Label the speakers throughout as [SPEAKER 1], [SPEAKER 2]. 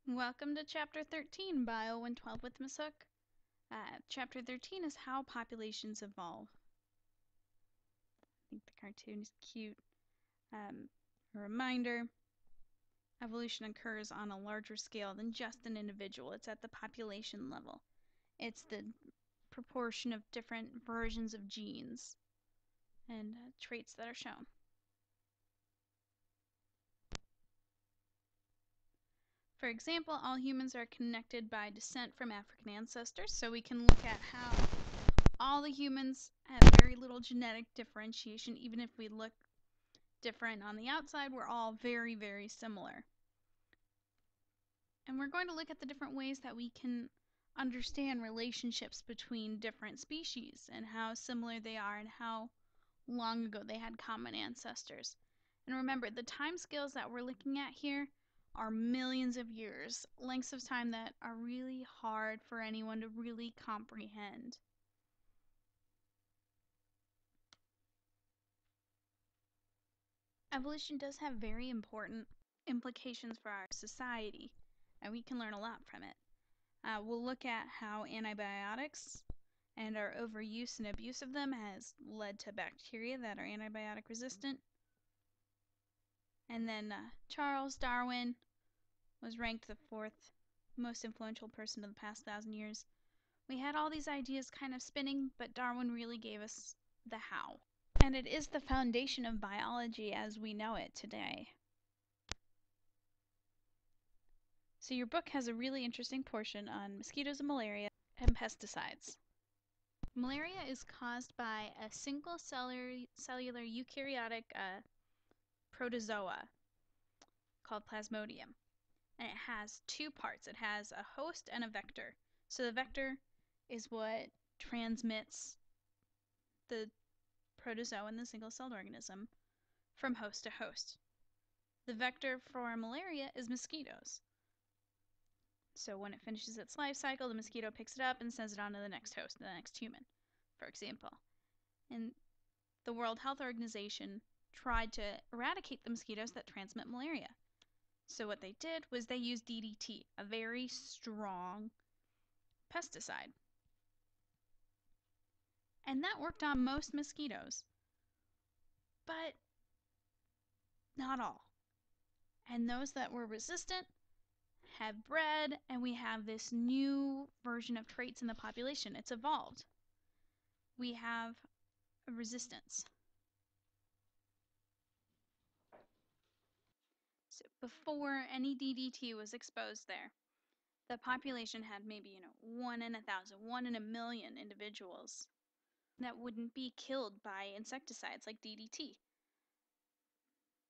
[SPEAKER 1] Welcome to Chapter 13, Bio 112 with M.Hook. Chapter 13 is How Populations Evolve. I think the cartoon is cute. A reminder, evolution occurs on a larger scale than just an individual. It's at the population level. It's the proportion of different versions of genes and traits that are shown. For example, all humans are connected by descent from African ancestors, so we can look at how all the humans have very little genetic differentiation. Even if we look different on the outside, we're all very, very similar. And we're going to look at the different ways that we can understand relationships between different species and how similar they are and how long ago they had common ancestors. And remember, the time scales that we're looking at here are millions of years, lengths of time that are really hard for anyone to really comprehend. Evolution does have very important implications for our society, and we can learn a lot from it. We'll look at how antibiotics and our overuse and abuse of them has led to bacteria that are antibiotic resistant. And then Charles Darwin was ranked the 4th most influential person of the past 1,000 years. We had all these ideas kind of spinning, but Darwin really gave us the how. And it is the foundation of biology as we know it today. So your book has a really interesting portion on mosquitoes and malaria and pesticides. Malaria is caused by a single cellular eukaryotic protozoa called Plasmodium. And it has two parts. It has a host and a vector. So the vector is what transmits the protozoa in the single-celled organism from host to host. The vector for malaria is mosquitoes. So when it finishes its life cycle, the mosquito picks it up and sends it on to the next host, the next human, for example. And the World Health Organization tried to eradicate the mosquitoes that transmit malaria. So what they did was they used DDT, a very strong pesticide. And that worked on most mosquitoes, but not all. And those that were resistant have bred, and we have this new version of traits in the population. It's evolved. We have a resistance. So before any DDT was exposed there, the population had maybe, 1 in 1,000, 1 in a million individuals that wouldn't be killed by insecticides like DDT.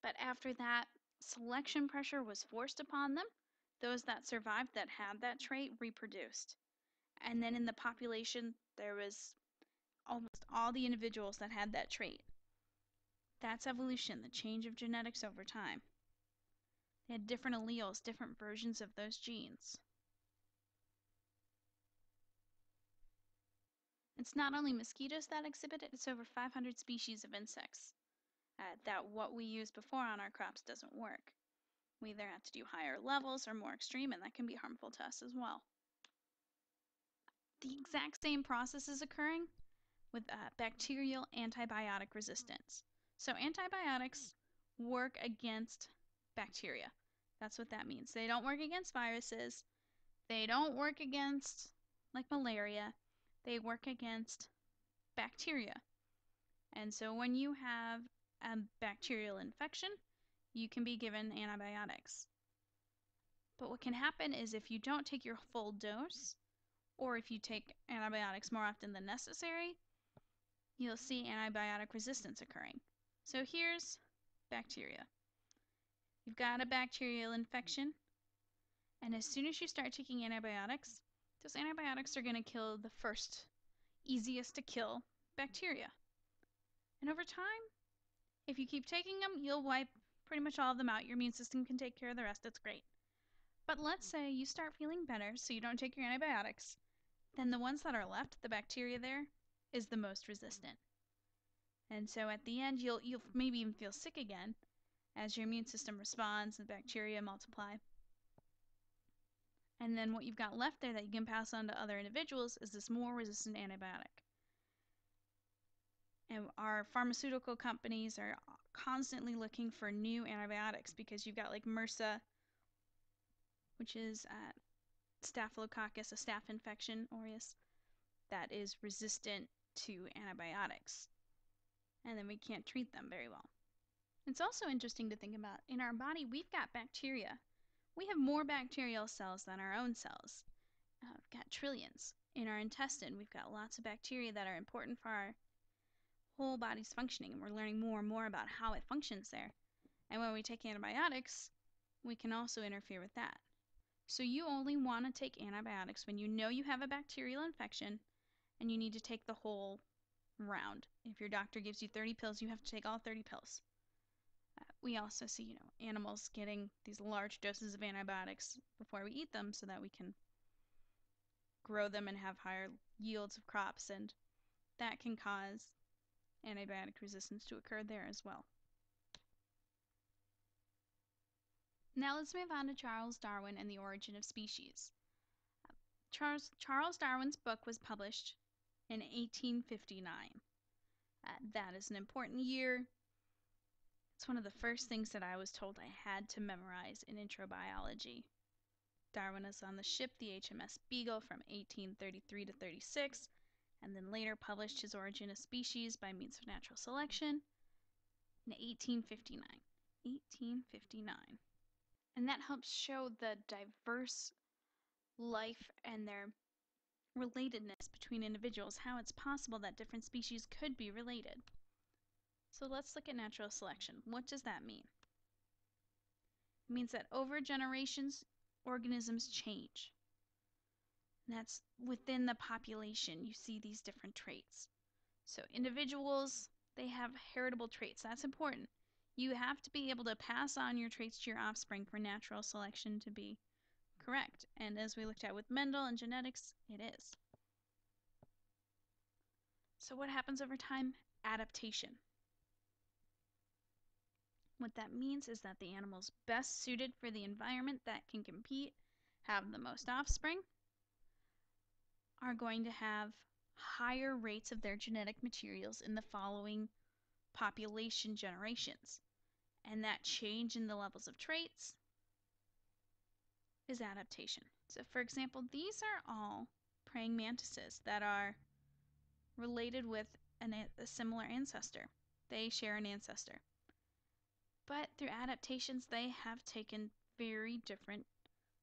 [SPEAKER 1] But after that, selection pressure was forced upon them. Those that survived that had that trait reproduced. And then in the population, there was almost all the individuals that had that trait. That's evolution, the change of genetics over time. They had different alleles, different versions of those genes. It's not only mosquitoes that exhibit it, it's over 500 species of insects. That what we used before on our crops doesn't work. We either have to do higher levels or more extreme, and that can be harmful to us as well. The exact same process is occurring with bacterial antibiotic resistance. So antibiotics work against bacteria. That's what that means. They don't work against viruses. They don't work against, like malaria. They work against bacteria. And so when you have a bacterial infection, you can be given antibiotics. But what can happen is if you don't take your full dose, or if you take antibiotics more often than necessary, you'll see antibiotic resistance occurring. So here's bacteria. You've got a bacterial infection, and as soon as you start taking antibiotics, those antibiotics are going to kill the first, easiest to kill bacteria. And over time, if you keep taking them, you'll wipe pretty much all of them out. Your immune system can take care of the rest. It's great. But let's say you start feeling better, so you don't take your antibiotics. Then the ones that are left, the bacteria there, is the most resistant. And so at the end, you'll maybe even feel sick again as your immune system responds and bacteria multiply. And then what you've got left there that you can pass on to other individuals is this more resistant antibiotic. And our pharmaceutical companies are constantly looking for new antibiotics because you've got like MRSA, which is Staphylococcus, a staph infection, aureus, that is resistant to antibiotics. And then we can't treat them very well. It's also interesting to think about in our body, we've got bacteria. We have more bacterial cells than our own cells. We've got trillions. In our intestine, we've got lots of bacteria that are important for our whole body's functioning, and we're learning more and more about how it functions there. And when we take antibiotics, we can also interfere with that. So you only want to take antibiotics when you know you have a bacterial infection and you need to take the whole round. If your doctor gives you 30 pills, you have to take all 30 pills. We also see, animals getting these large doses of antibiotics before we eat them so that we can grow them and have higher yields of crops, and that can cause antibiotic resistance to occur there as well. Now let's move on to Charles Darwin and the origin of species. Charles Darwin's book was published in 1859. That is an important year. It's one of the first things that I was told I had to memorize in intro biology. Darwin was on the ship the HMS Beagle from 1833 to 36, and then later published his Origin of Species by Means of Natural Selection in 1859. 1859. And that helps show the diverse life and their relatedness between individuals, how it's possible that different species could be related. So let's look at natural selection. What does that mean? It means that over generations, organisms change. And that's within the population, you see these different traits. So individuals, they have heritable traits. That's important. You have to be able to pass on your traits to your offspring for natural selection to be correct. And as we looked at with Mendel and genetics, it is. So what happens over time? Adaptation. What that means is that the animals best suited for the environment that can compete, have the most offspring, are going to have higher rates of their genetic materials in the following population generations. And that change in the levels of traits is adaptation. So for example, these are all praying mantises that are related with a similar ancestor. They share an ancestor. But through adaptations, they have taken very different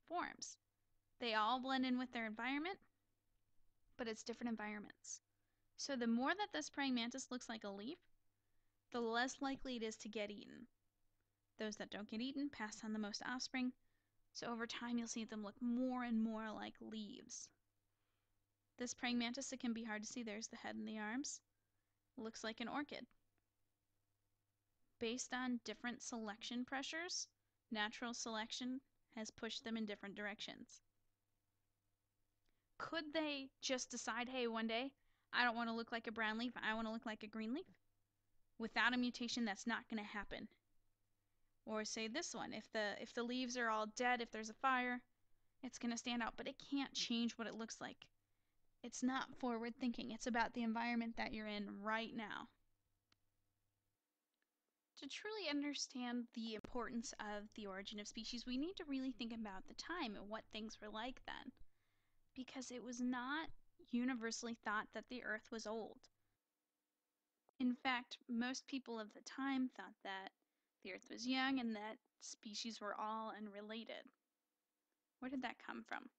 [SPEAKER 1] forms. They all blend in with their environment, but it's different environments. So the more that this praying mantis looks like a leaf, the less likely it is to get eaten. Those that don't get eaten pass on the most offspring, so over time you'll see them look more and more like leaves. This praying mantis, it can be hard to see. There's the head and the arms. Looks like an orchid. Based on different selection pressures, natural selection has pushed them in different directions. Could they just decide, hey, one day, I don't want to look like a brown leaf, I want to look like a green leaf? Without a mutation, that's not going to happen. Or say this one, if the leaves are all dead, if there's a fire, it's going to stand out, but it can't change what it looks like. It's not forward thinking. It's about the environment that you're in right now. To truly understand the importance of the origin of species, we need to really think about the time and what things were like then. Because it was not universally thought that the Earth was old. In fact, most people of the time thought that the Earth was young and that species were all unrelated. Where did that come from?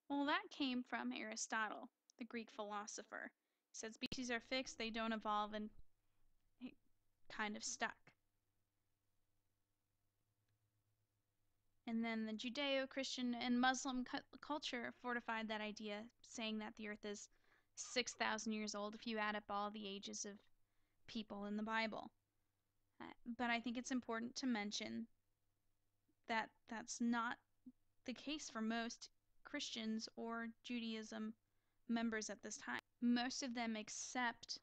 [SPEAKER 1] Well, that came from Aristotle, the Greek philosopher. He said species are fixed, they don't evolve, and it kind of stuck. And then the Judeo-Christian and Muslim culture fortified that idea, saying that the Earth is 6,000 years old if you add up all the ages of people in the Bible. But I think it's important to mention that that's not the case for most Christians or Judaism members at this time. Most of them accept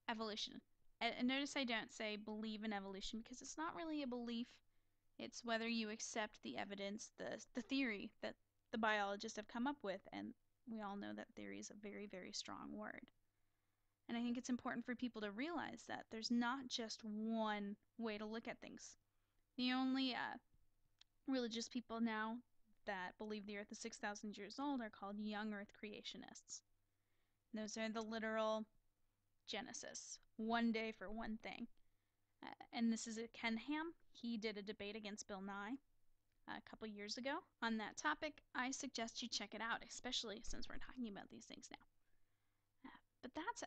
[SPEAKER 1] evolution. And notice I don't say believe in evolution because it's not really a belief. It's whether you accept the evidence, the theory that the biologists have come up with, and we all know that theory is a very, very strong word. And I think it's important for people to realize that there's not just one way to look at things. The only religious people now that believe the Earth is 6,000 years old are called young Earth creationists. Those are the literal Genesis, one day for one thing. And this is Ken Ham. He did a debate against Bill Nye a couple years ago on that topic. I suggest you check it out, especially since we're talking about these things now. But that's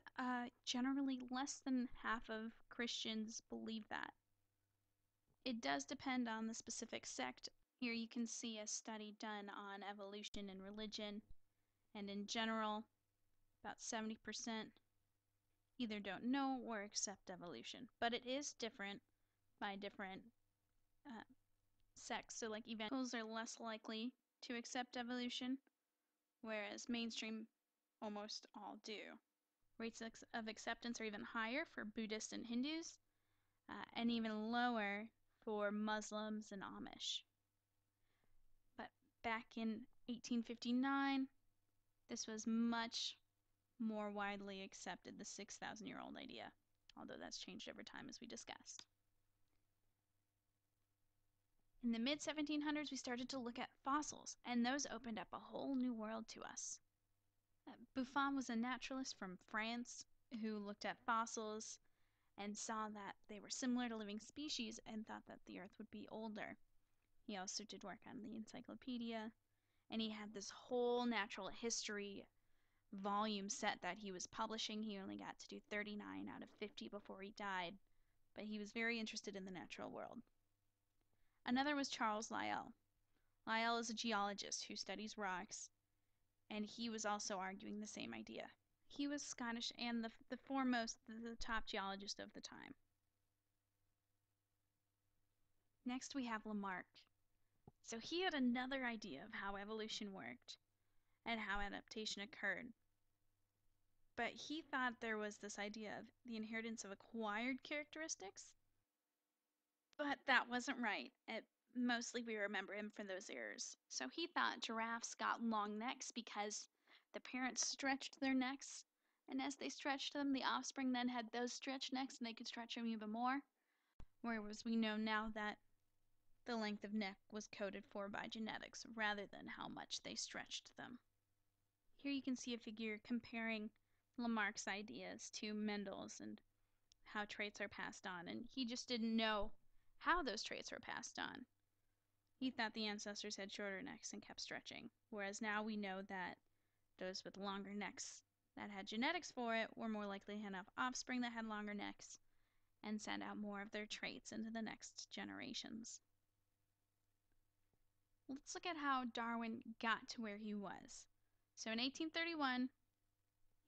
[SPEAKER 1] generally less than half of Christians believe that. It does depend on the specific sect. Here you can see a study done on evolution and religion, and in general, about 70% either don't know or accept evolution. But it is different by different sects. So like evangelicals are less likely to accept evolution, whereas mainstream almost all do. Rates of acceptance are even higher for Buddhists and Hindus, and even lower for Muslims and Amish. But back in 1859, this was much more widely accepted, the 6,000-year-old idea, although that's changed over time as we discussed. In the mid-1700s, we started to look at fossils, and those opened up a whole new world to us. Buffon was a naturalist from France who looked at fossils and saw that they were similar to living species and thought that the Earth would be older. He also did work on the encyclopedia, and he had this whole natural history volume set that he was publishing. He only got to do 39 out of 50 before he died, but he was very interested in the natural world. Another was Charles Lyell. Lyell is a geologist who studies rocks, and he was also arguing the same idea. He was Scottish and the top geologist of the time. Next we have Lamarck. So he had another idea of how evolution worked and how adaptation occurred. But he thought there was this idea of the inheritance of acquired characteristics. But that wasn't right. Mostly we remember him for those errors. So he thought giraffes got long necks because the parents stretched their necks, and as they stretched them, the offspring then had those stretched necks and they could stretch them even more. Whereas we know now that the length of neck was coded for by genetics rather than how much they stretched them. Here you can see a figure comparing Lamarck's ideas to Mendel's and how traits are passed on, and he just didn't know how those traits were passed on. He thought the ancestors had shorter necks and kept stretching, whereas now we know that those with longer necks that had genetics for it were more likely to have offspring that had longer necks and send out more of their traits into the next generations. Let's look at how Darwin got to where he was. So in 1831,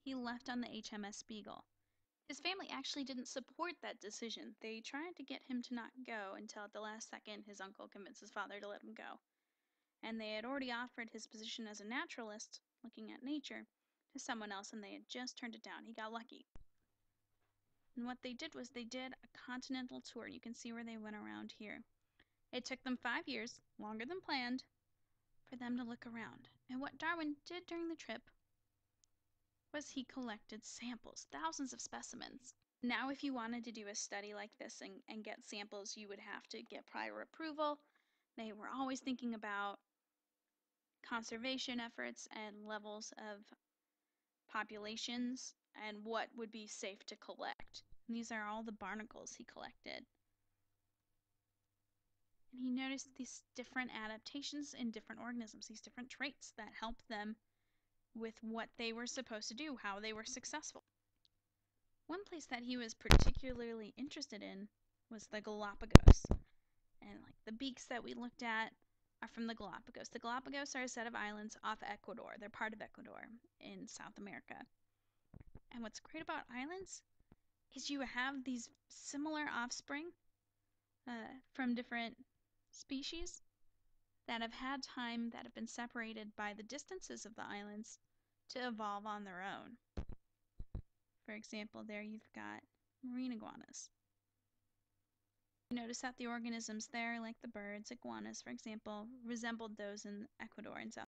[SPEAKER 1] he left on the HMS Beagle. His family actually didn't support that decision. They tried to get him to not go until at the last second his uncle convinced his father to let him go. And they had already offered his position as a naturalist, looking at nature, to someone else, and they had just turned it down. He got lucky. And what they did was they did a continental tour. You can see where they went around here. It took them 5 years, longer than planned, for them to look around. And what Darwin did during the trip was he collected samples, thousands of specimens. Now, if you wanted to do a study like this and get samples, you would have to get prior approval. They were always thinking about conservation efforts and levels of populations and what would be safe to collect. And these are all the barnacles he collected. And he noticed these different adaptations in different organisms, these different traits that help them with what they were supposed to do, how they were successful. One place that he was particularly interested in was the Galapagos. And like the beaks that we looked at are from the Galapagos. The Galapagos are a set of islands off Ecuador. They're part of Ecuador in South America. And what's great about islands is you have these similar offspring from different species that have had time, that have been separated by the distances of the islands to evolve on their own. For example, there you've got marine iguanas. Notice that the organisms there, like the birds, iguanas, for example, resembled those in Ecuador and South